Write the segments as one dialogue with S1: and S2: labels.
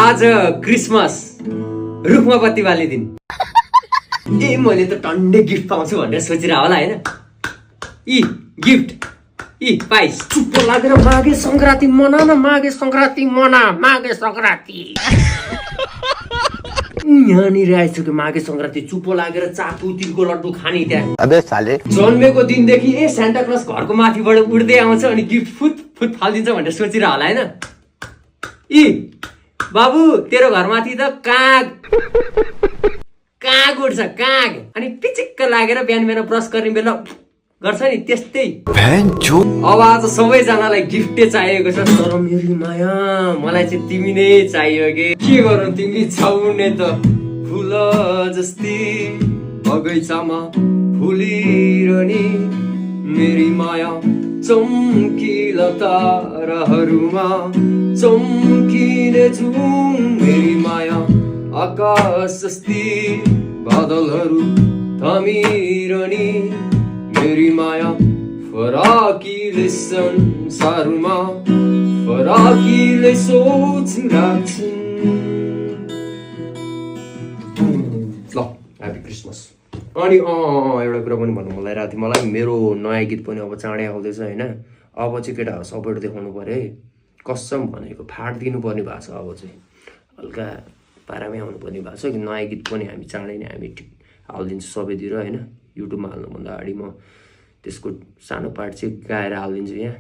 S1: आज क्रिसमस रुखमा बत्ती बालिदिन। ए मैले त टन्डे गिफ्ट पाउँछु भनेर सोचिरह होला हैन। इ गिफ्ट इ पाइस चुप्प लागेर माघे संक्रान्ति मना न, माघे संक्रान्ति मना, माघे संक्रान्ति। यहाँनिर आइसक्यो माघे संक्रान्ति, चुप्प लागेर चाकु तिलको लड्डु खाने त्यहाँ।
S2: अबे साले
S1: जन्मेको दिनदेखि ए सान्ता क्लज घरको माथिबाट उड्दै आउँछ अनि गिफ्ट फुट फुट फालिदिन्छ भनेर सोचिरह होला हैन। इ बाबु तेरो घरमाथि त काग उड्छ काग, अनि पिचिक्क लागेर बिहान बिहान ब्रस गर्ने बेला गर्छ नि त्यस्तै। अब आज सबैजनालाई गिफ्टै चाहिएको छ, तर मेरो माया मलाई चाहिँ तिमी नै चाहियो के गरौँ तिमी छाउने त फुल जस्तै बगैँचामा फुलिरहने मेरी माया, चम्किला ताराहरूमा चम्किने झुम मेरी माया, आकाश जस्ती बादलहरू थामिरहने मेरी माया, फराकिले संसारमा फराकिले सोच राख्छन्। ल ह्यापी क्रिसमस। अनि एउटा कुरा पनि भन्नु मन लागिरहेको थियो मलाई, मेरो नयाँ गीत पनि अब चाँडै आउँदैछ होइन। अब चाहिँ केटाहरू सपोर्ट देखाउनु पऱ्यो है, कसम भनेको फाटिदिनु पर्ने भएको छ। अब चाहिँ हल्का पारामै आउनु पर्ने भएको छ कि नयाँ गीत पनि हामी चाँडै नै हामी हालिदिन्छु सबैतिर होइन। युट्युबमा हाल्नुभन्दा अगाडि म त्यसको सानो पार्ट चाहिँ गाएर हालिदिन्छु यहाँ,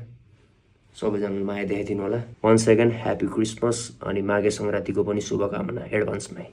S1: सबैजनालाई माया देखाइदिनु होला। 1 सेकेन्ड ह्यापी क्रिसमस अनि माघे सङ्क्रान्तिको पनि शुभकामना एडभान्समै।